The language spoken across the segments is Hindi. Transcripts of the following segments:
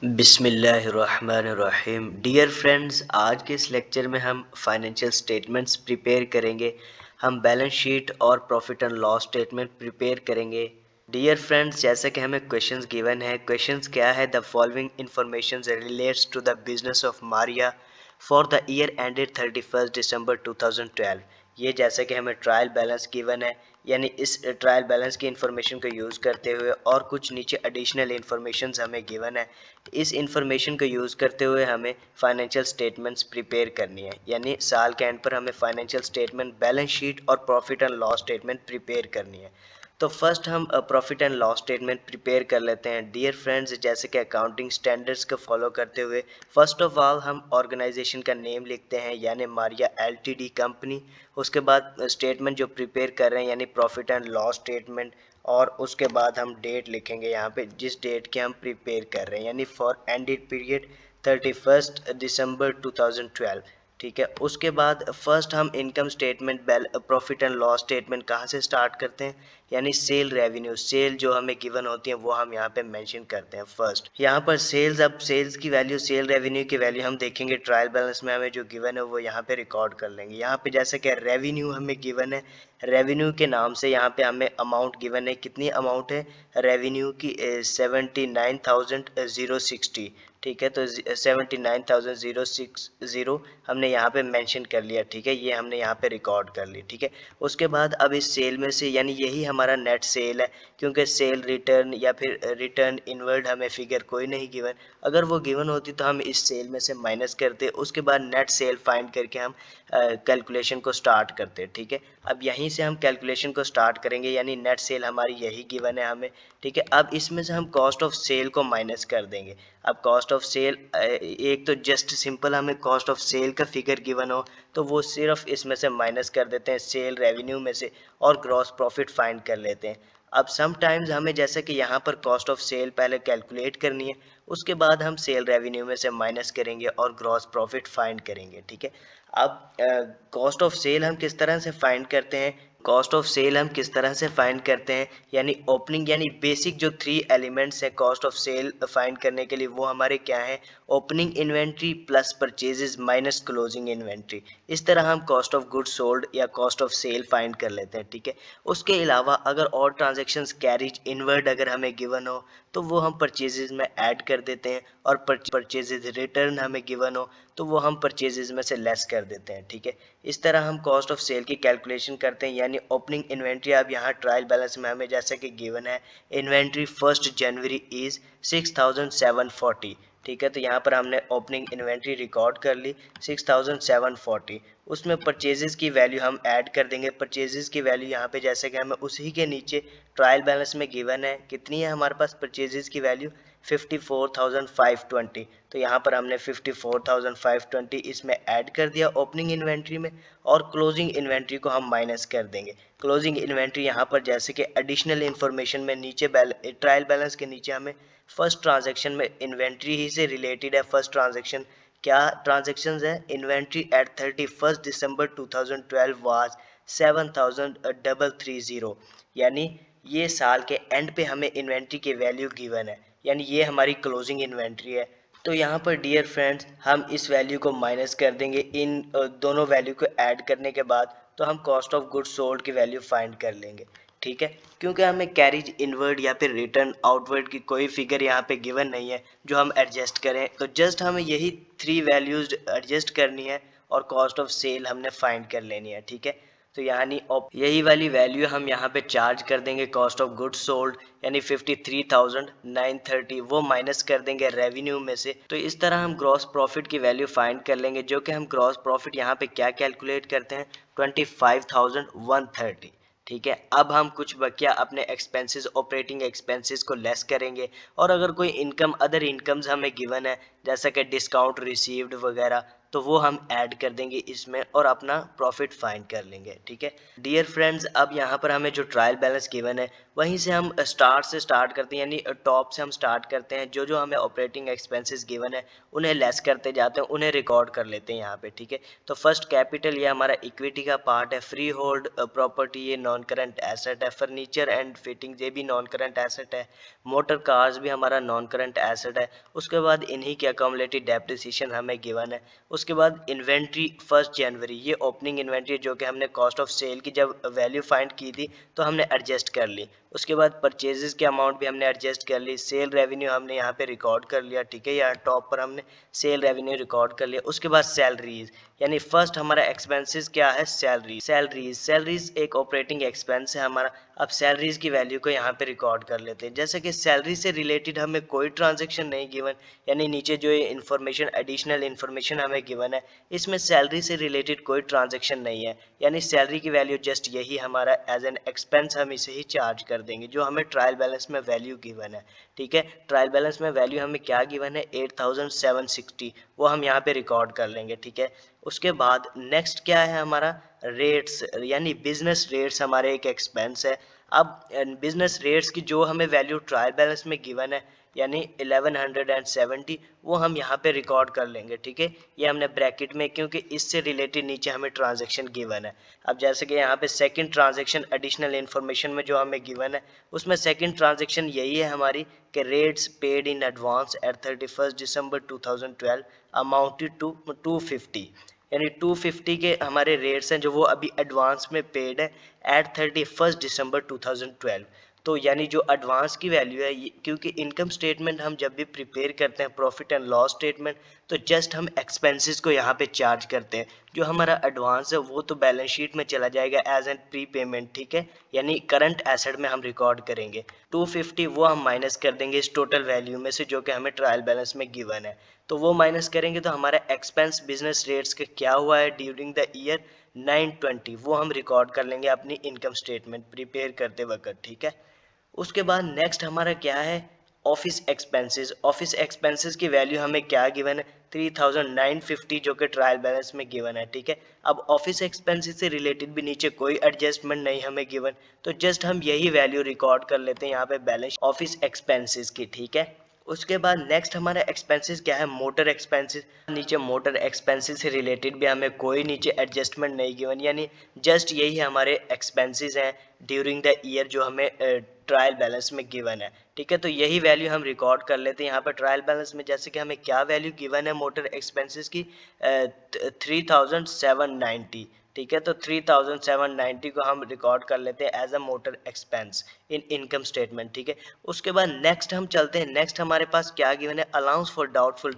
बिस्मिल्लाहिर्रहमानिर्रहीम। डियर फ्रेंड्स, आज के इस लेक्चर में हम फाइनेंशियल स्टेटमेंट्स प्रिपेयर करेंगे। हम बैलेंस शीट और profit and loss statement prepare करेंगे। डियर फ्रेंड्स, जैसे कि हमें क्वेश्चंस गिवन है। क्वेश्चंस क्या है? The following information relates to the business of Maria for the year ended 31 December 2012। ये जैसे कि हमें ट्रायल बैलेंस गिवन है, यानी इस ट्रायल बैलेंस की इंफॉर्मेशन को यूज़ करते हुए और कुछ नीचे एडिशनल इंफॉर्मेशन हमें गिवन है। इस इंफॉर्मेशन को यूज़ करते हुए हमें फाइनेंशियल स्टेटमेंट्स प्रिपेयर करनी है, यानी साल के एंड पर हमें फाइनेंशियल स्टेटमेंट, बैलेंस शीट और profit and loss statement prepare करनी है। तो फर्स्ट हम profit and loss statement prepare कर लेते हैं। डियर फ्रेंड्स, जैसे कि अकाउंटिंग स्टैंडर्ड्स को फॉलो करते हुए फर्स्ट ऑफ ऑल हम ऑर्गेनाइजेशन का नेम लिखते हैं, यानी मारिया एलटीडी कंपनी। उसके बाद स्टेटमेंट जो प्रिपेयर कर रहे हैं, यानी प्रॉफिट एंड लॉस स्टेटमेंट, और उसके बाद हम डेट लिखेंगे यहाँ पे, जिस डेट के हम प्रिपेयर कर रहे हैं, यानी फॉर एंडेड पीरियड 31 दिसंबर 2012। ठीक है। उसके बाद फर्स्ट हम income statement, profit and loss statement कहाँ से स्टार्ट करते हैं, यानी सेल रेवेन्यू, सेल जो हमें गिवन होती है वो हम यहाँ पे मेंशन करते हैं फर्स्ट। यहाँ पर सेल्स, अब सेल्स की वैल्यू, सेल रेवेन्यू की वैल्यू हम देखेंगे ट्रायल बैलेंस में हमें जो गिवन है वो यहाँ पे रिकॉर्ड कर लेंगे। यहाँ पे जैसे कि रेवेन्यू हमें गिवन है, रेवेन्यू के नाम से यहाँ पे हमें अमाउंट गिवन है। कितनी अमाउंट है रेवेन्यू की? 79,060। ठीक है, तो 79,060 हमने यहाँ पे मेंशन कर लिया। ठीक है, ये हमने यहाँ पे रिकॉर्ड कर ली। ठीक है। उसके बाद अब इस सेल में से, यानी यही हमारा नेट सेल है, क्योंकि सेल रिटर्न या फिर रिटर्न इनवर्ड हमें फिगर कोई नहीं गिवन। अगर वो गिवन होती तो हम इस सेल में से माइनस करते, उसके बाद नेट सेल फाइंड करके हम कैलकुलेशन को स्टार्ट करते। ठीक है। अब यहीं से हम कैलकुलेशन को स्टार्ट करेंगे, यानी नेट सेल हमारी यही गिवन है हमें। ठीक है। अब इसमें से हम कॉस्ट ऑफ सेल को माइनस कर देंगे। अब कॉस्ट ऑफ सेल, एक तो जस्ट सिंपल हमें कॉस्ट ऑफ सेल का फिगर गिवन हो तो वो सिर्फ इसमें से माइनस कर देते हैं सेल रेवेन्यू में से, और ग्रॉस प्रॉफिट फाइंड कर लेते हैं। अब समटाइम्स हमें जैसे कि यहाँ पर कॉस्ट ऑफ सेल पहले कैलकुलेट करनी है, उसके बाद हम सेल रेवेन्यू में से माइनस करेंगे और ग्रॉस प्रॉफिट फाइंड करेंगे। ठीक है। अब कॉस्ट ऑफ सेल हम किस तरह से फाइंड करते हैं, कॉस्ट ऑफ सेल हम किस तरह से फाइंड करते हैं, यानी ओपनिंग, यानी बेसिक जो 3 एलिमेंट्स हैं कॉस्ट ऑफ सेल फाइंड करने के लिए, वो हमारे क्या है? Opening inventory plus purchases minus closing inventory. इस तरह हम कॉस्ट ऑफ गुड्स सोल्ड या कॉस्ट ऑफ सेल फाइंड कर लेते हैं। ठीक है। उसके अलावा अगर और ट्रांजेक्शन्स कैरीज इनवर्ड अगर हमें गिवन हो तो वो हम परचेजेस में ऐड कर देते हैं, और परचेजेस रिटर्न हमें गिवन हो तो वो हम परचेजेस में से लेस कर देते हैं। ठीक है। इस तरह हम कॉस्ट ऑफ सेल की कैलकुलेशन करते हैं, यानी ओपनिंग इन्वेंट्री। अब यहाँ ट्रायल बैलेंस में हमें जैसे कि गिवन है, इन्वेंट्री 1 जनवरी इज 6,740। ठीक है, तो यहाँ पर हमने ओपनिंग इन्वेंट्री रिकॉर्ड कर ली 6,740। उसमें परचेजेस की वैल्यू हम ऐड कर देंगे। परचेजेस की वैल्यू यहाँ पे जैसे कि हमें उसी के नीचे ट्रायल बैलेंस में गिवन है, कितनी है हमारे पास परचेजेस की वैल्यू? 54,520। तो यहाँ पर हमने 54,520 इसमें ऐड कर दिया ओपनिंग इन्वेंट्री में, और क्लोजिंग इन्वेंट्री को हम माइनस कर देंगे। क्लोजिंग इन्वेंट्री यहाँ पर जैसे कि एडिशनल इन्फॉर्मेशन में नीचे ट्रायल बैलेंस के नीचे हमें फर्स्ट ट्रांजैक्शन में इन्वेंट्री ही से रिलेटेड है। फर्स्ट ट्रांजैक्शन क्या ट्रांजैक्शंस है? इन्वेंट्री एट 31 दिसंबर 2012 वाज 7,330, यानी ये साल के एंड पे हमें इन्वेंट्री की वैल्यू गिवन है, यानी ये हमारी क्लोजिंग इन्वेंट्री है। तो यहाँ पर डियर फ्रेंड्स हम इस वैल्यू को माइनस कर देंगे इन दोनों वैल्यू को ऐड करने के बाद, तो हम कॉस्ट ऑफ गुड्स सोल्ड की वैल्यू फाइंड कर लेंगे। ठीक है, क्योंकि हमें कैरिज इनवर्ड या फिर रिटर्न आउटवर्ड की कोई फिगर यहाँ पे गिवन नहीं है जो हम एडजस्ट करें, तो जस्ट हमें यही 3 वैल्यूज एडजस्ट करनी है और कॉस्ट ऑफ सेल हमने फाइंड कर लेनी है। ठीक है, तो यानी यही वाली वैल्यू हम यहाँ पे चार्ज कर देंगे कॉस्ट ऑफ गुड्स सोल्ड, यानी 53,930, वो माइनस कर देंगे रेवेन्यू में से। तो इस तरह हम ग्रॉस प्रॉफिट की वैल्यू फाइंड कर लेंगे, जो कि हम ग्रॉस प्रॉफिट यहाँ पे क्या कैलकुलेट करते हैं? 25,130। ठीक है। अब हम कुछ बकिया अपने एक्सपेंसेस, ऑपरेटिंग एक्सपेंसेस को लेस करेंगे, और अगर कोई इनकम, अदर इनकम्स हमें गिवन है जैसा कि डिस्काउंट रिसीव्ड वगैरह, तो वो हम ऐड कर देंगे इसमें और अपना प्रॉफिट फाइंड कर लेंगे। ठीक है डियर फ्रेंड्स, अब यहाँ पर हमें जो ट्रायल बैलेंस गिवन है वहीं से हम स्टार्ट करते हैं, यानी टॉप से हम स्टार्ट करते हैं। जो जो हमें ऑपरेटिंग एक्सपेंसेस गिवन है उन्हें लेस करते जाते हैं, उन्हें रिकॉर्ड कर लेते हैं यहाँ पे। ठीक है तो फर्स्ट कैपिटल ये हमारा इक्विटी का पार्ट है, फ्री होल्ड प्रॉपर्टी ये नॉन करंट एसेट है, फर्नीचर एंड फिटिंग ये भी नॉन करंट एसेट है, मोटर कार्स भी हमारा नॉन करंट एसेट है। उसके बाद इन्हीं की अकोमोलेटेड डेप्रिसिएशन हमें गिवन है। उसके बाद इन्वेंट्री 1 जनवरी ये ओपनिंग इन्वेंट्री जो कि हमने कॉस्ट ऑफ सेल की जब वैल्यू फाइंड की थी तो हमने एडजस्ट कर ली। उसके बाद परचेजेस के अमाउंट भी हमने एडजस्ट कर ली, सेल रेवेन्यू हमने यहाँ पे रिकॉर्ड कर लिया। ठीक है यहाँ टॉप पर हमने सेल रेवेन्यू रिकॉर्ड कर लिया। उसके बाद सैलरीज, यानी फर्स्ट हमारा एक्सपेंसेस क्या है, सैलरीज एक ऑपरेटिंग एक्सपेंस है हमारा। अब सैलरीज की वैल्यू को यहाँ पे रिकॉर्ड कर लेते हैं। जैसे कि सैलरी से रिलेटेड हमें कोई ट्रांजेक्शन नहीं गिवन, यानी नीचे जो ये इन्फॉर्मेशन एडिशनल इन्फॉर्मेशन हमें गिवन है इसमें सैलरी से रिलेटेड कोई ट्रांजेक्शन नहीं है, यानी सैलरी की वैल्यू जस्ट यही हमारा एज एन एक्सपेंस हम इसे ही चार्ज कर देंगे जो हमें ट्रायल बैलेंस में वैल्यू गिवन है। ठीक है ट्रायल बैलेंस में वैल्यू हमें क्या गिवन है 8760, वो हम यहाँ पे रिकॉर्ड कर लेंगे। ठीक है उसके बाद नेक्स्ट क्या है हमारा रेट्स, यानी बिजनेस रेट्स हमारे एक एक्सपेंस है। अब बिजनेस रेट्स की जो हमें वैल्यू ट्रायल बैलेंस में गिवन है यानी 1170 वो हम यहाँ पे रिकॉर्ड कर लेंगे। ठीक है ये हमने ब्रैकेट में, क्योंकि इससे रिलेटेड नीचे हमें ट्रांजैक्शन गिवन है। अब जैसे कि यहाँ पे सेकंड ट्रांजैक्शन एडिशनल इन्फॉर्मेशन में जो हमें गिवन है उसमें सेकंड ट्रांजैक्शन यही है हमारी कि rates paid in advance at 31 December 2012 amounted to 250, यानी 250 के हमारे रेट्स हैं जो वो अभी एडवांस में पेड है एट 31 दिसंबर 2012। तो यानी जो एडवांस की वैल्यू है क्योंकि इनकम स्टेटमेंट हम जब भी प्रिपेयर करते हैं प्रॉफिट एंड लॉस स्टेटमेंट तो जस्ट हम एक्सपेंसेस को यहाँ पे चार्ज करते हैं। जो हमारा एडवांस है वो तो बैलेंस शीट में चला जाएगा एज एन प्री पेमेंट। ठीक है यानी करंट एसेट में हम रिकॉर्ड करेंगे। 250 वो हम माइनस कर देंगे इस टोटल वैल्यू में से जो कि हमें ट्रायल बैलेंस में गिवन है। तो वो माइनस करेंगे तो हमारा एक्सपेंस बिजनेस रेट्स का क्या हुआ है ड्यूरिंग द ईयर 920, वो हम रिकॉर्ड कर लेंगे अपनी इनकम स्टेटमेंट प्रिपेयर करते वक्त। ठीक है उसके बाद नेक्स्ट हमारा क्या है ऑफिस एक्सपेंसेस की वैल्यू हमें क्या गिवन है 3950 जो कि ट्रायल बैलेंस में गिवन है। ठीक है अब ऑफिस एक्सपेंसेस से रिलेटेड भी नीचे कोई एडजस्टमेंट नहीं हमें गिवन, तो जस्ट हम यही वैल्यू रिकॉर्ड कर लेते हैं यहाँ पे बैलेंस ऑफिस एक्सपेंसेस की। ठीक है उसके बाद नेक्स्ट हमारा एक्सपेंसेस क्या है मोटर एक्सपेंसेस, नीचे मोटर एक्सपेंसेस से रिलेटेड भी हमें कोई नीचे एडजस्टमेंट नहीं गिवन, यानी जस्ट यही हमारे एक्सपेंसेस हैं ड्यूरिंग द ईयर जो हमें ट्रायल बैलेंस में गिवन है। ठीक है तो यही वैल्यू हम रिकॉर्ड कर लेते हैं यहाँ पर ट्रायल बैलेंस में। जैसे कि हमें क्या वैल्यू गिवन है मोटर एक्सपेंसेस की 3790। ठीक है तो 3790 को हम रिकॉर्ड कर लेते हैं as a motor expense in income statement. ठीक है उसके बाद नेक्स्ट हम चलते हैं, नेक्स्ट हमारे पास क्या गिवन है अलाउंस फॉर डाउटफुल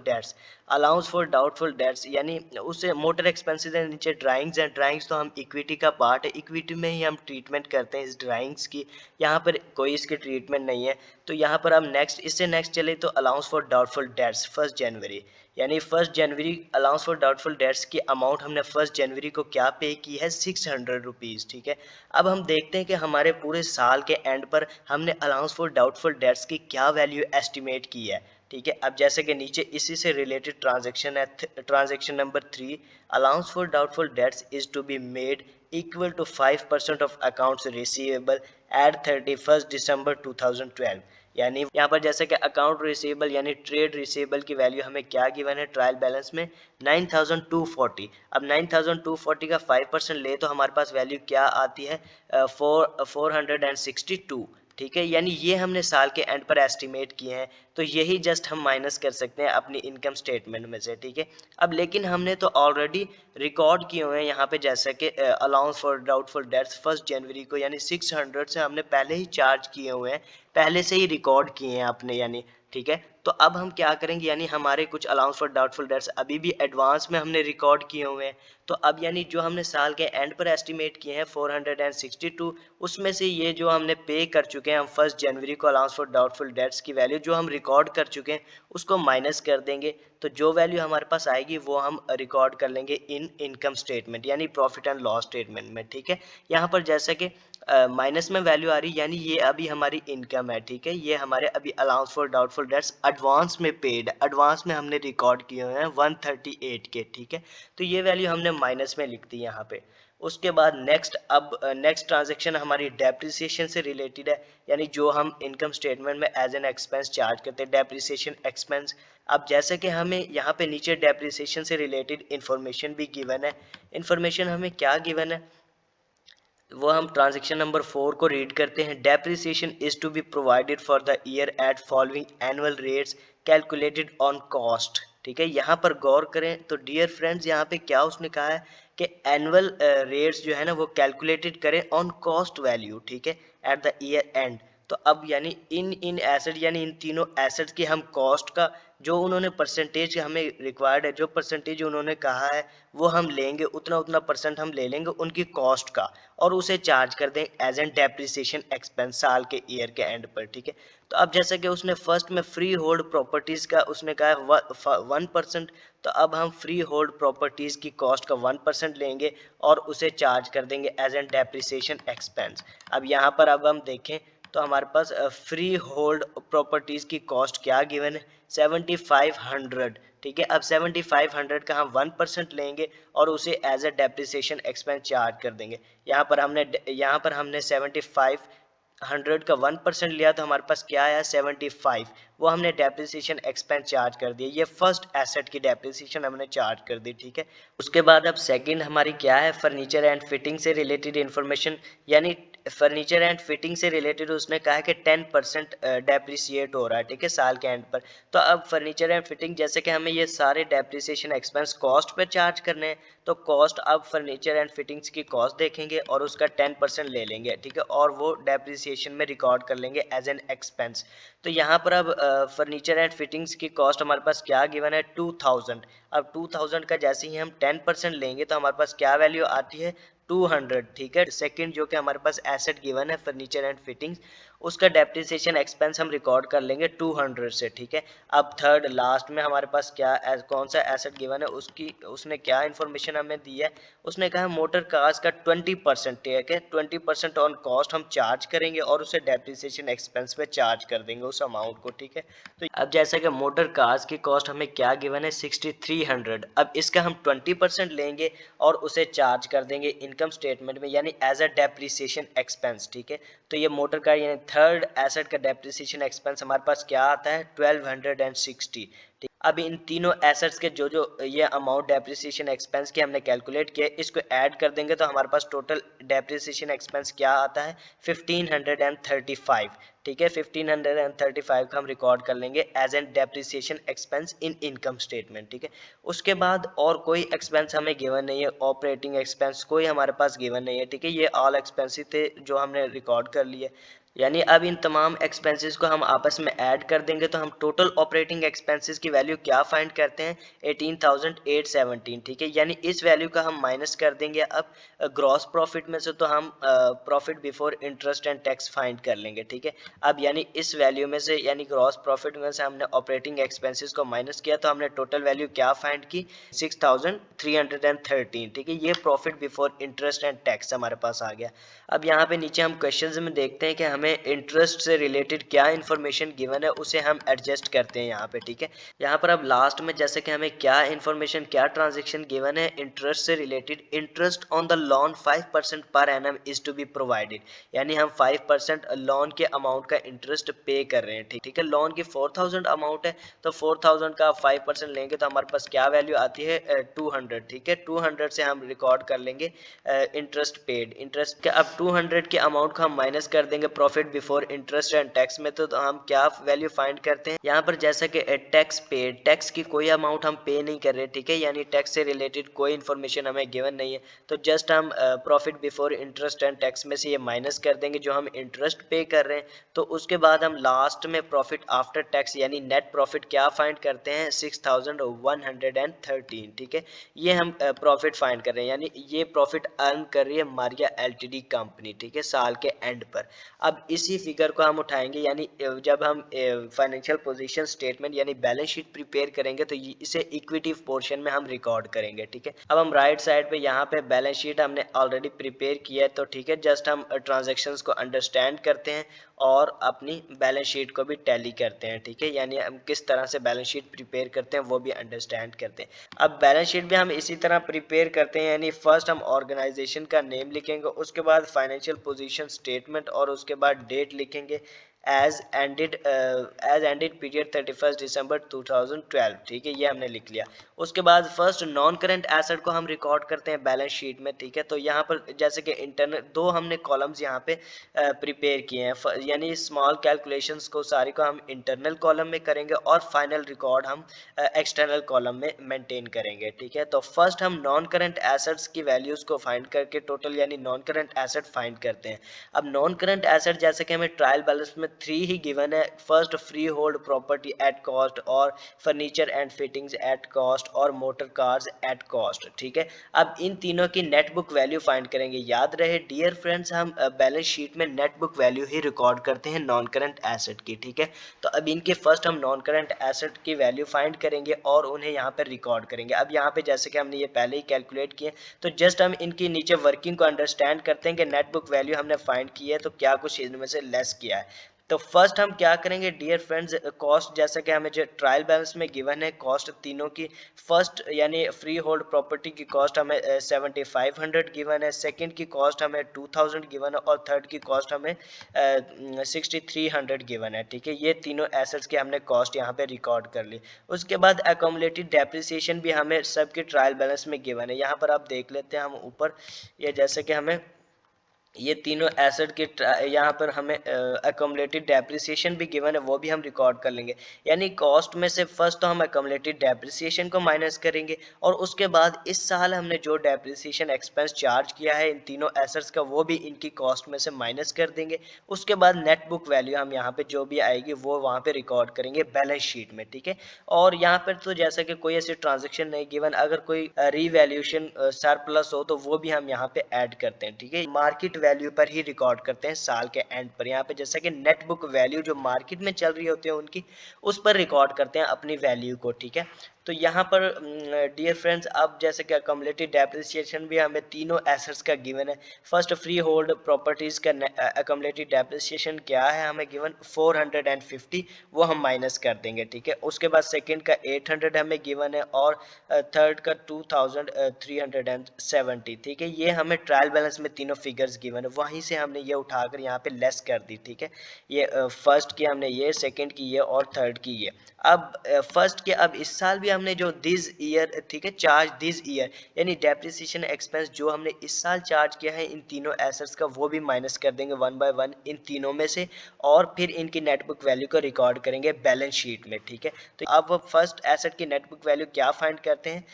डेट्स, यानी उससे मोटर एक्सपेंसेस है नीचे ड्राइंग्स हैं, ड्राइंग्स तो हम इक्विटी का पार्ट है, इक्विटी में ही हम ट्रीटमेंट करते हैं इस ड्राइंग्स की, यहाँ पर कोई इसकी ट्रीटमेंट नहीं है। तो यहाँ पर हम नेक्स्ट इससे नेक्स्ट चले तो अलाउंस फॉर डाउटफुल डेट्स 1 जनवरी, यानी 1 जनवरी अलाउंस फॉर डाउटफुल डेट्स की अमाउंट हमने 1 जनवरी को क्या पे की है 600 रुपीज़। ठीक है अब हम देखते हैं कि हमारे पूरे साल के एंड पर हमने अलाउंस फॉर डाउटफुल डेट्स की क्या वैल्यू एस्टिमेट की है। ठीक है अब जैसे कि नीचे इसी से रिलेटेड ट्रांजैक्शन है transaction number 3, allowance for doubtful debts is to be made equal to 5% of accounts receivable at 31 December 2012, यानी यहाँ पर जैसे कि अकाउंट रिसीवेबल यानी ट्रेड रिसीवेबल की वैल्यू हमें क्या गिवन है ट्रायल बैलेंस में 9240। अब 9240 का 5% ले तो हमारे पास वैल्यू क्या आती है 462। ठीक है यानी ये हमने साल के एंड पर एस्टिमेट किए हैं, तो यही जस्ट हम माइनस कर सकते हैं अपनी इनकम स्टेटमेंट में से। ठीक है अब लेकिन हमने तो ऑलरेडी रिकॉर्ड किए हुए हैं यहाँ पे जैसे कि अलाउंस फॉर डाउटफुल डेट्स 1 जनवरी को यानी 600 से हमने पहले ही चार्ज किए हुए हैं, पहले से ही रिकॉर्ड किए हैं आपने यानी। ठीक है तो अब हम क्या करेंगे यानी हमारे कुछ अलाउंस फॉर डाउटफुल डेट्स अभी भी एडवांस में हमने रिकॉर्ड किए हुए हैं, तो अब यानी जो हमने साल के एंड पर एस्टिमेट किए हैं 462 उसमें से ये जो हमने पे कर चुके हैं हम 1 जनवरी को अलाउंस फॉर डाउटफुल डेट्स की वैल्यू जो हम रिकॉर्ड कर चुके हैं उसको माइनस कर देंगे, तो जो वैल्यू हमारे पास आएगी वो हम रिकॉर्ड कर लेंगे इन इनकम स्टेटमेंट यानी प्रॉफिट एंड लॉस स्टेटमेंट में। ठीक है यहाँ पर जैसे कि माइनस में वैल्यू आ रही, यानी ये अभी हमारी इनकम है, ठीक है। ये हमारे अभी allowance for doubtful dates advance में पेड, एडवांस में हमने रिकॉर्ड किए हुए हैं 138 के, ठीक है। तो ये वैल्यू हमने माइनस में लिख दी यहाँ पे। उसके बाद नेक्स्ट, अब नेक्स्ट ट्रांजेक्शन हमारी डेप्रिसिएशन से रिलेटेड है, यानी जो हम इनकम स्टेटमेंट में एज एन एक्सपेंस चार्ज करते हैं, डेप्रिसिएशन एक्सपेंस। अब जैसे कि हमें यहाँ पे नीचे डेप्रिसिएशन से रिलेटेड इंफॉर्मेशन भी गिवन है। इंफॉर्मेशन हमें क्या गिवन है वो हम ट्रांजेक्शन नंबर 4 को रीड करते हैं। Depreciation is to be provided for the year at following annual rates calculated on cost, ठीक है। यहाँ पर गौर करें तो डियर फ्रेंड्स, यहाँ पे क्या उसने कहा है कि एनुअल रेट्स जो है ना वो कैलकुलेटेड करें ऑन कॉस्ट वैल्यू, ठीक है, एट द ईयर एंड। तो अब यानी इन एसेट, यानी इन तीनों एसेट्स की हम कॉस्ट का जो उन्होंने परसेंटेज हमें रिक्वायर्ड है, जो परसेंटेज उन्होंने कहा है वो हम लेंगे, उतना उतना परसेंट हम ले लेंगे उनकी कॉस्ट का, और उसे चार्ज कर दें एज एन डेप्रिसिएशन एक्सपेंस साल के ईयर के एंड पर, ठीक है। तो अब जैसे कि उसने फर्स्ट में फ्री होल्ड प्रॉपर्टीज का उसने कहा है 1%, तो अब हम फ्री होल्ड प्रॉपर्टीज की कॉस्ट का 1% लेंगे और उसे चार्ज कर देंगे एज एन डेप्रिसिएशन एक्सपेंस। अब यहाँ पर अब हम देखें तो हमारे पास फ्री होल्ड प्रॉपर्टीज की कॉस्ट क्या गिवन है, 7500, ठीक है। अब 7500 का हम 1% लेंगे और उसे as a depreciation expense charge कर देंगे। यहाँ पर हमने 7500 का 1% लिया तो हमारे पास क्या आया 75, वो हमने डेप्रिसिएशन एक्सपेंस चार्ज कर दिया। ये फर्स्ट एसेट की डेप्रिसिएशन हमने चार्ज कर दी, ठीक है। उसके बाद अब सेकंड हमारी क्या है, फर्नीचर एंड फिटिंग से रिलेटेड इंफॉर्मेशन, यानी फर्नीचर एंड फिटिंग से रिलेटेड उसने कहा है कि 10% डेप्रिसिएट हो रहा है, ठीक है, साल के एंड पर। तो अब फर्नीचर एंड फिटिंग, जैसे कि हमें ये सारे depreciation expense cost per charge करने हैं, तो कॉस्ट, अब फर्नीचर एंड फिटिंग्स की कॉस्ट देखेंगे और उसका 10% ले लेंगे, ठीक है, और वो डेप्रिसिएशन में रिकॉर्ड कर लेंगे एज एन एक्सपेंस। तो यहाँ पर अब फर्नीचर एंड फिटिंग्स की कॉस्ट हमारे पास क्या गिवन है 2000। अब 2000 का जैसे ही हम 10% लेंगे तो हमारे पास क्या वैल्यू आती है 200, ठीक है। सेकंड जो कि हमारे पास एसेट गिवन है फर्नीचर एंड फिटिंग्स, उसका डेप्रिसिएशन एक्सपेंस हम रिकॉर्ड कर लेंगे 200 से, ठीक है। अब थर्ड लास्ट में हमारे पास क्या कौन सा एसेट गिवन है, उसकी उसने क्या इन्फॉर्मेशन हमें दी है, उसने कहा मोटर कार्स का 20%, ठीक है, 20% ऑन कॉस्ट हम चार्ज करेंगे और उसे डेप्रिसिएशन एक्सपेंस पे चार्ज कर देंगे उस अमाउंट को, ठीक है। तो अब जैसे कि मोटर कार्स की कॉस्ट हमें क्या गिवन है 6300, अब इसका हम 20% लेंगे और उसे चार्ज कर देंगे इनकम स्टेटमेंट में, यानी एज अ डेप्रिसिएशन एक्सपेंस, ठीक है। तो ये मोटर कार यानी थर्ड एसेट का डेप्रिसिएशन एक्सपेंस हमारे पास क्या आता है 1260, ठीक। अब इन तीनों एसेट्स के जो जो ये अमाउंट डेप्रिसिएशन एक्सपेंस की हमने कैलकुलेट किया, इसको ऐड कर देंगे तो हमारे पास टोटल डेप्रिसिएशन एक्सपेंस क्या आता है 1535, ठीक है। 1535 का हम रिकॉर्ड कर लेंगे as an depreciation expense in income statement, ठीक है। उसके बाद और कोई एक्सपेंस हमें गिवन नहीं है, ऑपरेटिंग एक्सपेंस कोई हमारे पास गिवन नहीं है, ठीक है। ये ऑल एक्सपेंसेस थे जो हमने रिकॉर्ड कर लिए, यानी अब इन तमाम एक्सपेंसेस को हम आपस में ऐड कर देंगे तो हम टोटल ऑपरेटिंग एक्सपेंसेस की वैल्यू क्या फाइंड करते हैं 18,817, ठीक है। यानी इस वैल्यू का हम माइनस कर देंगे अब ग्रॉस प्रॉफिट में से, तो हम profit before interest and tax find कर लेंगे, ठीक है। अब यानी इस वैल्यू में से, यानी ग्रॉस प्रॉफिट में से हमने ऑपरेटिंग एक्सपेंसेस को माइनस किया तो हमने टोटल वैल्यू क्या फाइंड की 6313, ठीक है। ये profit before interest and tax हमारे पास आ गया। अब यहाँ पे नीचे हम क्वेश्चंस में देखते हैं कि हमें इंटरेस्ट से रिलेटेड क्या इन्फॉर्मेशन गिवन है, उसे हम एडजस्ट करते हैं यहाँ पे, ठीक है। यहाँ पर अब लास्ट में जैसे कि हमें क्या इन्फॉर्मेशन, क्या ट्रांजेक्शन गिवन है इंटरेस्ट से रिलेटेड, interest on the loan 5% per annum is to be provided, यानी हम 5% लोन के अमाउंट का इंटरेस्ट पे कर रहे हैं, ठीक है। लोन की 4000 अमाउंट है तो 4000 का 5% लेंगे तो हमारे पास क्या वैल्यू आती है 200, ठीक है। 200 से हम रिकॉर्ड कर लेंगे इंटरेस्ट पेड, इंटरेस्ट के। अब 200 के अमाउंट को हम माइनस कर देंगे profit before interest and tax में, तो हम क्या वैल्यू फाइंड करते हैं यहाँ पर, जैसा कि टैक्स पेड, टैक्स की कोई अमाउंट हम पे नहीं कर रहे, ठीक है, यानी टैक्स से रिलेटेड कोई इन्फॉर्मेशन हमें गिवन नहीं है, तो जस्ट हम profit before interest and tax में से ये माइनस कर देंगे जो हम इंटरेस्ट पे कर रहे हैं। तो उसके बाद हम लास्ट में प्रॉफिट आफ्टर टैक्स यानी नेट प्रॉफिट क्या फाइंड करते हैं 6113, ठीक है। ये हम प्रॉफिट फाइंड कर रहे हैं, यानी ये प्रॉफिट अर्न कर रही है मारिया एलटीडी कंपनी, ठीक है, साल के एंड पर। अब अब इसी फिगर को हम उठाएंगे, यानी जब हम फाइनेंशियल पोजीशन स्टेटमेंट यानी बैलेंस शीट प्रिपेयर करेंगे तो इसे इक्विटी पोर्शन में हम रिकॉर्ड करेंगे, ठीक है। अब हम राइट साइड पे यहाँ पे बैलेंस शीट हमने ऑलरेडी प्रिपेयर किया है, तो ठीक है, जस्ट हम ट्रांजेक्शन्स को अंडरस्टैंड करते हैं और अपनी बैलेंस शीट को भी टैली करते हैं, ठीक है, यानी हम किस तरह से बैलेंस शीट प्रिपेयर करते हैं वो भी अंडरस्टैंड करते हैं। अब बैलेंस शीट भी हम इसी तरह प्रिपेयर करते हैं, यानी फर्स्ट हम ऑर्गेनाइजेशन का नेम लिखेंगे, उसके बाद फाइनेंशियल पोजीशन स्टेटमेंट और उसके बाद डेट लिखेंगे एज एंडेड पीरियड 31 दिसंबर 2012, ठीक है, ये हमने लिख लिया। उसके बाद फर्स्ट नॉन करंट एसेट को हम रिकॉर्ड करते हैं बैलेंस शीट में, ठीक है। तो यहाँ पर जैसे कि इंटरनल दो हमने कॉलम्स यहाँ पे प्रिपेयर किए हैं, यानी स्मॉल कैलकुलेशंस को सारी को हम इंटरनल कॉलम में करेंगे और फाइनल रिकॉर्ड हम एक्सटर्नल कॉलम में मेंटेन करेंगे, ठीक है। तो फर्स्ट हम नॉन करंट एसेट्स की वैल्यूज को फाइंड करके टोटल यानी नॉन करंट एसेट फाइंड करते हैं। अब नॉन करंट एसेट जैसे कि हमें ट्रायल बैलेंस में 3 ही गिवन है, first freehold property at cost और furniture and fittings at cost और मोटर कार्स एट कॉस्ट, ठीक है। अब इन तीनों की नेट बुक वैल्यू फाइंड करेंगे। याद रहे डियर फ्रेंड्स, हम बैलेंस शीट में नेट बुक वैल्यू ही रिकॉर्ड करते हैं नॉन करंट एसेट की, ठीक है। तो अब इनके फर्स्ट हम नॉन करंट एसेट की वैल्यू फाइंड करेंगे और उन्हें यहाँ पर रिकॉर्ड करेंगे। अब यहाँ पे जैसे कि हमने ये पहले ही कैलकुलेट किए, तो जस्ट हम इनकी नीचे वर्किंग को अंडरस्टैंड करते हैं कि नेट बुक वैल्यू हमने फाइंड की है तो क्या कुछ इनमें से लेस किया है। तो फर्स्ट हम क्या करेंगे डियर फ्रेंड्स, कॉस्ट जैसा कि हमें जो ट्रायल बैलेंस में गिवन है कॉस्ट तीनों की, फर्स्ट यानी फ्री होल्ड प्रॉपर्टी की कॉस्ट हमें 7500 गिवन है, सेकंड की कॉस्ट हमें 2000 गिवन है और थर्ड की कॉस्ट हमें 6300 गिवन है, ठीक है। ये तीनों एसेट्स की हमने कॉस्ट यहाँ पे रिकॉर्ड कर ली। उसके बाद एकोमोलेटेड डेप्रिसिएशन भी हमें सबके ट्रायल बैलेंस में गिवन है। यहाँ पर आप देख लेते हैं हम ऊपर, ये जैसे कि हमें ये तीनों एसेट के यहाँ पर हमें एकोमोलेटेड डेप्रिसिएशन भी गिवन है, वो भी हम रिकॉर्ड कर लेंगे। यानी कॉस्ट में से फर्स्ट तो हम एकोमोलेटेड डेप्रिसिएशन को माइनस करेंगे और उसके बाद इस साल हमने जो डेप्रिसिएशन एक्सपेंस चार्ज किया है इन तीनों एसेट्स का वो भी इनकी कॉस्ट में से माइनस कर देंगे। उसके बाद नेट बुक वैल्यू हम यहाँ पे जो भी आएगी वो वहाँ पे रिकॉर्ड करेंगे बैलेंस शीट में, ठीक है। और यहाँ पर तो जैसा कि कोई ऐसी ट्रांजेक्शन नहीं गिवन, अगर कोई रीवैल्यूएशन सरप्लस हो तो वो भी हम यहाँ पे ऐड करते हैं, ठीक है। मार्केट वैल्यू पर ही रिकॉर्ड करते हैं साल के एंड पर। यहाँ पे जैसा कि नेट बुक वैल्यू जो मार्केट में चल रही होती है उनकी, उस पर रिकॉर्ड करते हैं अपनी वैल्यू को, ठीक है। तो यहाँ पर डियर फ्रेंड्स, अब जैसे कि अकोमोलेटेड डेप्रिसिएशन भी हमें तीनों एसेट्स का गिवन है। फर्स्ट फ्री होल्ड प्रॉपर्टीज का अकोमोलेटेड डेप्रिसिएशन क्या है हमें गिवन 450, वो हम माइनस कर देंगे, ठीक है। उसके बाद सेकंड का 800 हमें गिवन है और थर्ड का 2370, ठीक है। ये हमें ट्रायल बैलेंस में तीनों फिगर्स गिवन है, वहीं से हमने ये उठाकर यहाँ पे लेस कर दी, ठीक है। ये फर्स्ट की हमने ये, सेकंड की ये और थर्ड की ये। अब फर्स्ट के अब इस साल भी हमने जो दिस ईयर, ठीक है, चार्ज दिस ईयर यानी डेप्रिसिएशन एक्सपेंस जो हमने इस साल चार्ज किया है इन तीनों एसेट्स का, वो भी माइनस कर देंगे वन बाय वन इन तीनों में से और फिर इनकी नेट बुक वैल्यू को रिकॉर्ड करेंगे बैलेंस शीट में, ठीक है। तो अब फर्स्ट एसेट की नेट बुक वैल्यू क्या फाइंड करते हैं,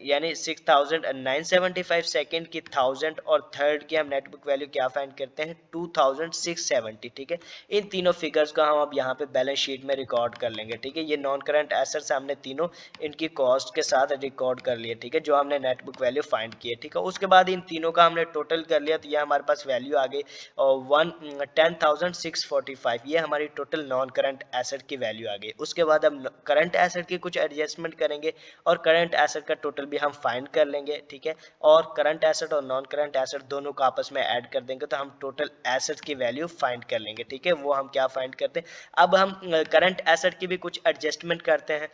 यानी 6975, सेकंड की 1000 और थर्ड की हम नेट बुक वैल्यू क्या फाइंड करते हैं 2670, ठीक है। इन तीनों फिगर्स को हम अब यहाँ पे बैलेंस शीट में रिकॉर्ड कर लेंगे, ठीक है। ये नॉन करंट एसेट्स हमने तीनों इनकी कॉस्ट के साथ रिकॉर्ड कर लिए, ठीक है, जो हमने नेट बुक वैल्यू फाइंड की है, ठीक है। उसके बाद इन तीनों का हमने टोटल कर लिया तो ये हमारे पास वैल्यू आ गई 10,645, ये हमारी टोटल नॉन करंट एसेट की वैल्यू आ गई। उसके बाद हम करंट एसेट की कुछ एडजस्टमेंट करेंगे और करंट एसेट का टोटल भी हम फाइंड कर लेंगे, ठीक है। और करंट एसेट और नॉन करंट एसेट दोनों को आपस में ऐड कर देंगे तो हम टोटल एसेट की वैल्यू फाइंड कर लेंगे, ठीक है। वो हम क्या फाइंड करते हैं, अब हम करंट एसेट की भी कुछ एडजस्टमेंट करते हैं।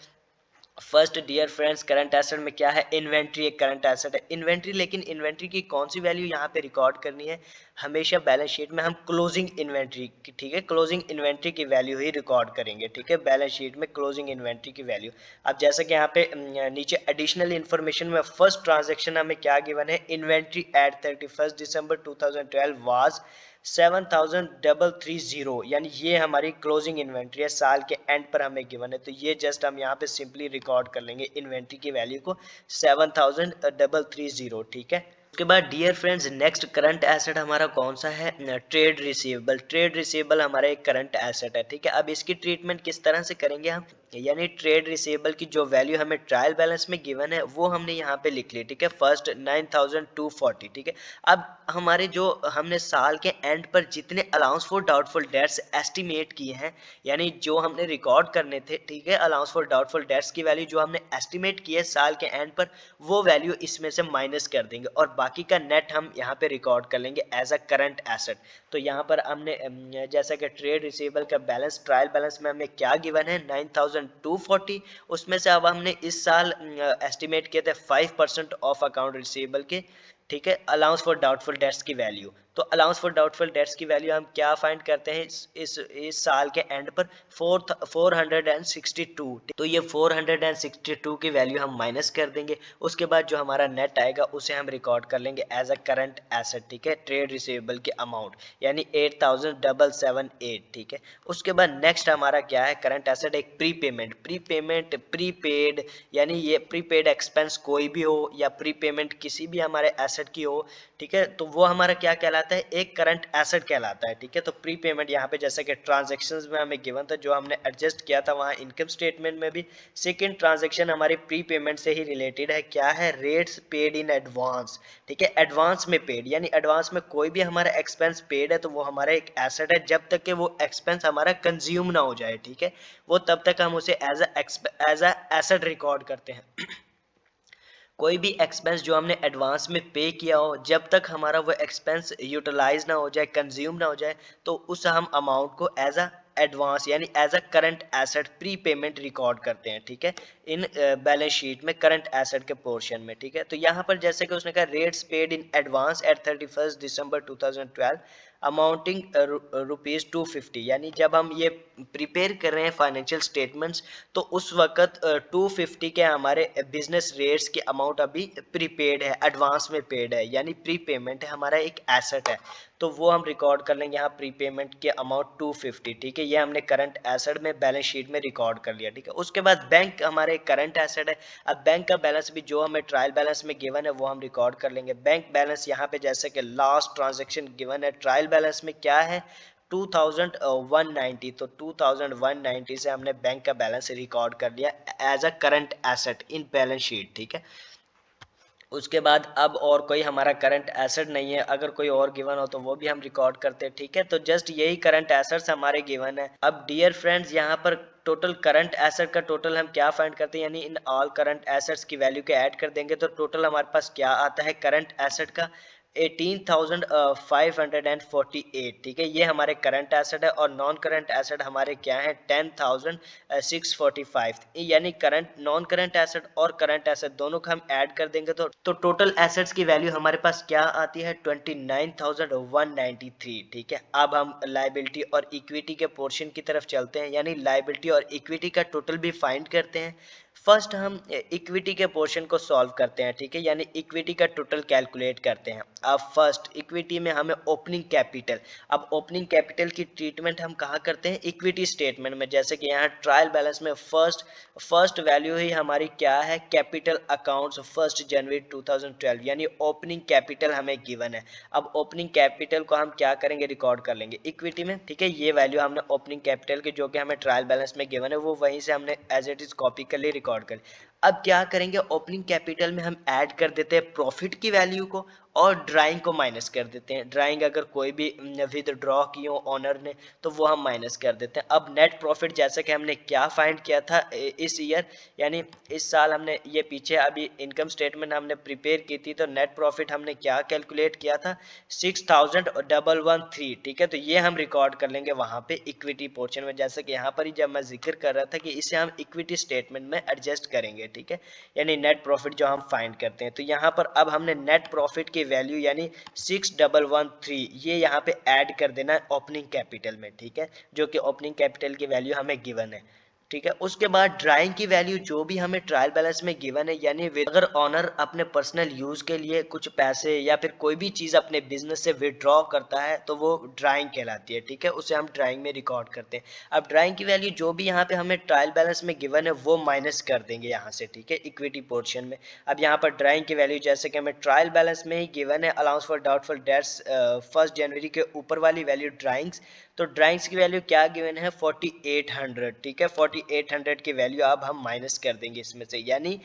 First dear friends, current asset में क्या है, इन्वेंट्री एक करंट एसेट है। इन्वेंट्री, लेकिन इन्वेंट्री की कौन सी वैल्यू यहाँ पे रिकॉर्ड करनी है, हमेशा बैलेंस शीट में हम क्लोजिंग इन्वेंट्री की, ठीक है, क्लोजिंग इन्वेंट्री की वैल्यू ही रिकॉर्ड करेंगे, ठीक है, बैलेंस शीट में क्लोजिंग इन्वेंट्री की वैल्यू। अब जैसे कि यहाँ पे नीचे एडिशनल इन्फॉर्मेशन में फर्स्ट ट्रांजेक्शन हमें क्या गिवन है, इन्वेंट्री एट 31 दिसंबर 2012 वाज 7330, यानी ये हमारी क्लोजिंग इन्वेंट्री है, साल के एंड पर हमें गिवन है। तो ये जस्ट हम यहाँ पे सिंपली रिकॉर्ड कर लेंगे इन्वेंट्री की वैल्यू को 7330, ठीक है। उसके बाद dear friends, next current asset हमारा कौन सा है, ट्रेड रिसीवेबल। ट्रेड रिसीवेबल हमारा एक करंट एसेट है, ठीक है। अब इसकी ट्रीटमेंट किस तरह से करेंगे हम, यानी ट्रेड रिसीवेबल की जो वैल्यू हमें ट्रायल बैलेंस में गिवन है वो हमने यहाँ पे लिख ली, ठीक है, फर्स्ट 9240, ठीक है। अब हमारे जो हमने साल के एंड पर जितने allowance for doubtful dates estimate किए हैं, यानी जो हमने रिकॉर्ड करने थे, ठीक है, अलाउंस फॉर डाउटफुल डेट्स की वैल्यू जो हमने एस्टिमेट की है साल के एंड पर, वो वैल्यू इसमें से माइनस कर देंगे और बाकी का नेट हम यहाँ पे रिकॉर्ड कर लेंगे एज अ करंट एसेट। तो यहाँ पर हमने जैसा कि ट्रेड रिसीवेबल का बैलेंस ट्रायल बैलेंस में हमें क्या गिवन है 9240, उसमें से अब हमने इस साल एस्टिमेट किए थे 5% ऑफ अकाउंट रिसीवेबल के, ठीक है, अलाउंस फॉर डाउटफुल डेट्स की वैल्यू। तो अलाउंस फॉर डाउटफुल डेट्स की वैल्यू हम क्या फाइंड करते हैं इस साल के एंड पर 462, तो ये 462 की वैल्यू हम माइनस कर देंगे। उसके बाद जो हमारा नेट आएगा उसे हम रिकॉर्ड कर लेंगे एज अ करंट एसेट, ठीक है, ट्रेड रिसीवेबल के अमाउंट, यानी 8778, ठीक है। उसके बाद नेक्स्ट हमारा क्या है करंट एसेट, एक प्रीपेड, यानी ये प्रीपेड एक्सपेंस कोई भी हो या प्रीपेमेंट किसी भी हमारे एसेट की हो, ठीक है, तो वो हमारा क्या कहलाता है, एक करंट एसेट कहलाता है, ठीक है। तो प्रीपेमेंट यहाँ पे जैसे कि ट्रांजैक्शंस में हमें गिवन था, जो हमने एडजस्ट किया था वहाँ इनकम स्टेटमेंट में भी, सेकंड ट्रांजैक्शन हमारी प्रीपेमेंट से ही रिलेटेड है, क्या है, रेट्स पेड इन एडवांस, ठीक है, एडवांस में पेड, यानी एडवांस में कोई भी हमारा एक्सपेंस पेड है तो वो हमारा एक एसेट है, जब तक कि वो एक्सपेंस हमारा कंज्यूम ना हो जाए, ठीक है, वो तब तक हम उसे एज अ एसेट रिकॉर्ड करते हैं। कोई भी एक्सपेंस जो हमने एडवांस में पे किया हो, जब तक हमारा वो एक्सपेंस यूटिलाइज ना हो जाए, कंज्यूम ना हो जाए, तो उस हम अमाउंट को एज अ एडवांस यानी as a current asset prepayment record करते हैं, ठीक है, इन बैलेंस शीट में करंट एसेट के पोर्शन में, ठीक है। तो यहाँ पर जैसे कि उसने कहा rates paid in advance at 31 December 2012 amounting ₹250, यानी जब हम ये प्रिपेयर कर रहे हैं फाइनेंशियल स्टेटमेंट्स, तो उस वक्त 250 के हमारे बिजनेस रेट्स की अमाउंट अभी प्रीपेड है, एडवांस में पेड है, यानी प्री पेमेंट है, हमारा एक एसेट है, तो वो हम रिकॉर्ड कर लेंगे यहाँ प्रीपेमेंट के अमाउंट 250, ठीक है, ये हमने करंट एसेट में बैलेंस शीट में रिकॉर्ड कर लिया, ठीक है। उसके बाद बैंक हमारे करंट एसेट है। अब बैंक का बैलेंस भी जो हमें ट्रायल बैलेंस में गिवन है वो हम रिकॉर्ड कर लेंगे। बैंक बैलेंस यहाँ पे जैसे कि लास्ट ट्रांजेक्शन गिवन है, ट्रायल बैलेंस में क्या है 2190, तो 2190 से हमने बैंक का बैलेंस रिकॉर्ड कर लिया as a current asset in balance sheet, ठीक है। उसके बाद अब और कोई हमारा करंट एसेट नहीं है, अगर कोई और गिवन हो तो वो भी हम रिकॉर्ड करते हैं, ठीक है। तो जस्ट यही करंट एसेट्स हमारे गिवन है। अब डियर फ्रेंड्स यहाँ पर टोटल करंट एसेट का टोटल हम क्या फाइंड करते हैं, यानी इन ऑल करंट एसेट्स की वैल्यू के ऐड कर देंगे तो टोटल हमारे पास क्या आता है करंट एसेट का 18,548, ठीक है, ये हमारे करंट एसेट है। और नॉन करंट एसेट हमारे क्या है 10,645, यानी करंट नॉन करंट एसेट और करंट एसेट दोनों को हम ऐड कर देंगे तो टोटल एसेट्स की वैल्यू हमारे पास क्या आती है 29,193, ठीक है। अब हम लाइबिलिटी और इक्विटी के पोर्शन की तरफ चलते हैं, यानी लाइबिलिटी और इक्विटी का टोटल भी फाइंड करते हैं। फर्स्ट हम इक्विटी के पोर्शन को सॉल्व करते हैं, ठीक है, यानी इक्विटी का टोटल कैलकुलेट करते हैं। अब फर्स्ट इक्विटी में हमें ओपनिंग कैपिटल, अब ओपनिंग कैपिटल की ट्रीटमेंट हम कहाँ करते हैं इक्विटी स्टेटमेंट में, जैसे कि यहाँ ट्रायल बैलेंस में फर्स्ट वैल्यू ही हमारी क्या है कैपिटल अकाउंट्स 1 जनवरी 2012, यानी ओपनिंग कैपिटल हमें गिवन है। अब ओपनिंग कैपिटल को हम क्या करेंगे रिकॉर्ड कर लेंगे इक्विटी में, ठीक है, ये वैल्यू हमने ओपनिंग कैपिटल की जो कि हमें ट्रायल बैलेंस में गिवन है वो वहीं से हमने एज इट इज कॉपी कर ली रिकॉर्ड कर। अब क्या करेंगे ओपनिंग कैपिटल में हम ऐड कर देते हैं प्रॉफिट की वैल्यू को और ड्राइंग को माइनस कर देते हैं। ड्राइंग अगर कोई भी विदड्रॉ की हो ऑनर ने तो वो हम माइनस कर देते हैं। अब नेट प्रॉफिट जैसे कि हमने क्या फाइंड किया था इस ईयर, यानी इस साल हमने ये पीछे अभी इनकम स्टेटमेंट हमने प्रिपेयर की थी, तो नेट प्रॉफिट हमने क्या कैलकुलेट किया था 6,113, ठीक है, तो ये हम रिकॉर्ड कर लेंगे वहाँ पे इक्विटी पोर्शन में, जैसे कि यहाँ पर ही जब मैं जिक्र कर रहा था कि इसे हम इक्विटी स्टेटमेंट में एडजस्ट करेंगे, ठीक है, यानी नेट प्रॉफिट जो हम फाइंड करते हैं। तो यहाँ पर अब हमने नेट प्रॉफिट की वैल्यू यानी 6,113 ये यहाँ पे ऐड कर देना है ओपनिंग कैपिटल में, ठीक है, जो कि ओपनिंग कैपिटल की वैल्यू हमें गिवन है, ठीक है। उसके बाद ड्राइंग की वैल्यू जो भी हमें ट्रायल बैलेंस में गिवन है, यानी अगर ऑनर अपने पर्सनल यूज के लिए कुछ पैसे या फिर कोई भी चीज अपने बिजनेस से विड्रॉ करता है तो वो ड्राइंग कहलाती है, ठीक है, उसे हम ड्राइंग में रिकॉर्ड करते हैं। अब ड्राइंग की वैल्यू जो भी यहाँ पे हमें ट्रायल बैलेंस में गिवन है वो माइनस कर देंगे यहाँ से, ठीक है, इक्विटी पोर्शन में। अब यहाँ पर ड्राइंग की वैल्यू जैसे कि हमें ट्रायल बैलेंस में ही गिवन है अलाउंस फॉर डाउटफुल डेट्स 1 जनवरी के ऊपर वाली वैल्यू ड्राइंग्स, तो ड्राइंग्स की वैल्यू क्या गिवन है 4800, ठीक है। 4800 की वैल्यू अब हम माइनस कर देंगे इसमें से, यानी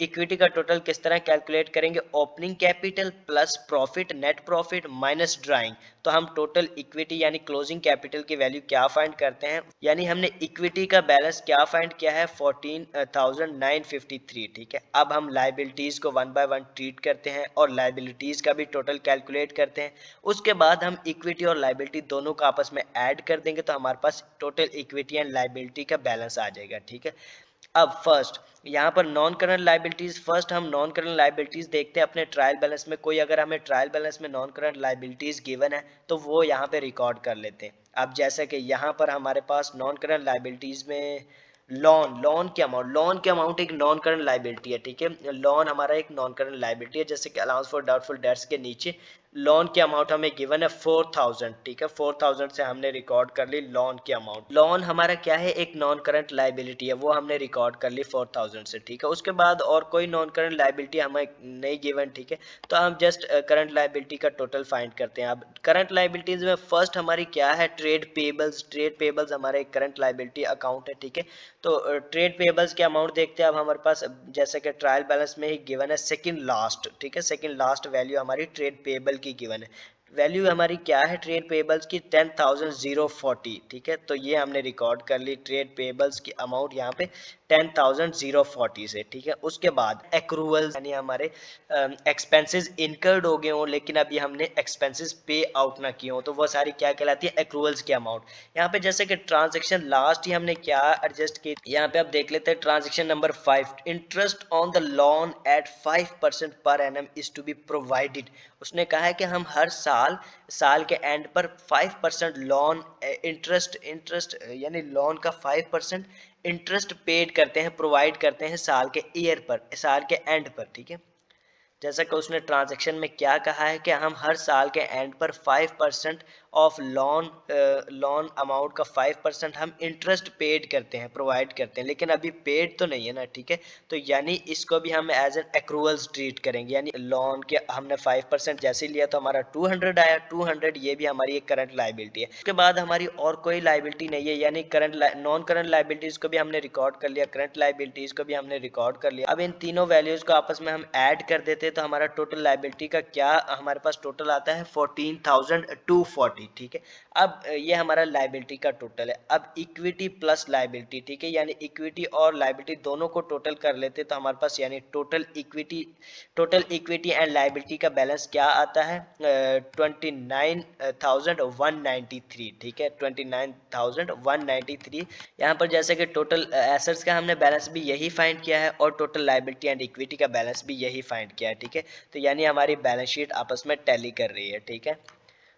इक्विटी का टोटल किस तरह कैलकुलेट करेंगे, opening capital plus profit, net profit minus drawing. तो हम टोटल इक्विटी यानी क्लोजिंग कैपिटल की वैल्यू क्या फाइंड करते हैं, यानी हमने इक्विटी का बैलेंस क्या फाइंड किया है 14,953, ठीक है। अब हम लाइबिलिटीज को वन बाय वन ट्रीट करते हैं और लाइबिलिटीज का भी टोटल कैलकुलेट करते हैं। उसके बाद हम इक्विटी और लाइबिलिटी दोनों को आपस में ऐड कर देंगे तो हमारे पास टोटल इक्विटी एंड लाइबिलिटी का बैलेंस आ जाएगा, ठीक है। अब फर्स्ट यहाँ पर नॉन करंट लाइबिलिटीज, फर्स्ट हम नॉन करंट लाइबिलिटीज देखते हैं अपने ट्रायल बैलेंस में। कोई अगर हमें ट्रायल बैलेंस में नॉन करंट लाइबिलिटीज गिवन है तो वो यहाँ पे रिकॉर्ड कर लेते हैं। अब जैसे कि यहाँ पर हमारे पास नॉन करंट लाइबिलिटीज में लोन के अमाउंट एक नॉन करंट लाइबिलिटी है, ठीक है। लोन हमारा एक नॉन करंट लाइबिलिटी है, जैसे कि अलाउंस फॉर डाउटफुल डेट्स के नीचे लोन के अमाउंट हमें गिवन है 4000, ठीक है। 4000 से हमने रिकॉर्ड कर ली लोन की अमाउंट। लोन हमारा क्या है, एक नॉन करंट लाइबिलिटी है, वो हमने रिकॉर्ड कर ली 4000 से, ठीक है। उसके बाद और कोई नॉन करंट लाइबिलिटी हमें नहीं गिवन, ठीक है। तो हम जस्ट करंट लाइबिलिटी का टोटल फाइंड करते हैं। अब करंट लाइबिलिटीज में फर्स्ट हमारी क्या है, ट्रेड पेबल्स। ट्रेड पेबल्स हमारा एक करंट लाइबिलिटी अकाउंट है, ठीक है। तो ट्रेड पेबल्स के अमाउंट देखते हैं अब हमारे पास, जैसे कि ट्रायल बैलेंस में ही गिवन है सेकंड लास्ट, ठीक है। सेकंड लास्ट वैल्यू हमारी ट्रेड पेबल की गिवन है। वैल्यू हमारी क्या है ट्रेड पेबल्स की 10,040, ठीक है। तो ये हमने रिकॉर्ड कर ली ट्रेड पेबल्स की अमाउंट यहाँ पे 10,040 से, ठीक है। उसके बाद एक्रूवल्स यानी हमारे एक्सपेंसेस इनकर्ड हो गए हों लेकिन अभी हमने एक्सपेंसेस पे आउट ना किए हों, तो वो सारी क्या कहलाती है, एक्रूवल्स की अमाउंट। यहाँ पे जैसे कि ट्रांजेक्शन लास्ट ही हमने क्या एडजस्ट की, यहाँ पे आप देख लेते हैं transaction number 5, interest on the loan at 5% per annum is to be provided. उसने कहा है कि हम हर साल के एंड पर 5% लोन इंटरेस्ट यानी लोन का 5% इंटरेस्ट पेड करते हैं, प्रोवाइड करते हैं साल के ईयर पर, साल के एंड पर, ठीक है। जैसा कि उसने ट्रांजैक्शन में क्या कहा है कि हम हर साल के एंड पर 5% ऑफ लोन अमाउंट का 5% हम इंटरेस्ट पेड करते हैं, प्रोवाइड करते हैं, लेकिन अभी पेड तो नहीं है ना, ठीक है। तो यानी इसको भी हम एज एन एक्रूवल्स ट्रीट करेंगे, यानी लोन के हमने 5% जैसे लिया तो हमारा 200 आया, 200 ये भी हमारी एक करंट लाइबिलिटी है। उसके बाद हमारी और कोई लाइबिलिटी नहीं है, यानी नॉन करंट लाइबिलिटीज को भी हमने रिकॉर्ड कर लिया, करंट लाइबिलिटीज को भी हमने रिकॉर्ड कर लिया। अब इन तीनों वैल्यूज को आपस में हम ऐड कर देते हैं तो हमारा टोटल लाइबिलिटी का क्या हमारे पास टोटल आता है 14,240, ठीक है। अब ये हमारा लाइबिलिटी का टोटल है। अब इक्विटी प्लस लाइबिलिटी, ठीक है, यानी इक्विटी और लाइबिलिटी दोनों को टोटल कर लेते तो हमारे पास यानी टोटल इक्विटी एंड लाइबिलिटी का बैलेंस क्या आता है 29,193, ठीक है। 29,193। यहाँ पर जैसे कि टोटल एसेट्स का हमने बैलेंस भी यही फाइंड किया है और टोटल लाइबिलिटी एंड इक्विटी का बैलेंस भी यही फाइंड किया है, ठीक है। तो यानी हमारी बैलेंस शीट आपस में टैली कर रही है, ठीक है।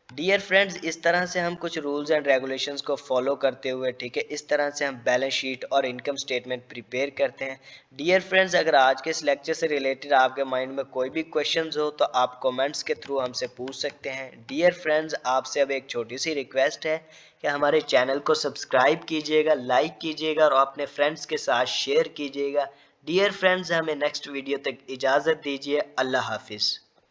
डियर फ्रेंड्स, इस तरह से हम कुछ रूल्स एंड रेगुलेशंस को फॉलो करते हुए, ठीक है, इस तरह से हम बैलेंस शीट और इनकम स्टेटमेंट प्रिपेयर करते हैं। डियर फ्रेंड्स, अगर आज के इस लेक्चर से रिलेटेड आपके माइंड में कोई भी क्वेश्चंस हो तो आप कमेंट्स के थ्रू हमसे पूछ सकते हैं। डियर फ्रेंड्स, आपसे अब एक छोटी सी रिक्वेस्ट है कि हमारे चैनल को सब्सक्राइब कीजिएगा, लाइक कीजिएगा और अपने फ्रेंड्स के साथ शेयर कीजिएगा। डियर फ्रेंड्स, हमें नेक्स्ट वीडियो तक इजाज़त दीजिए। अल्लाह हाफिज़।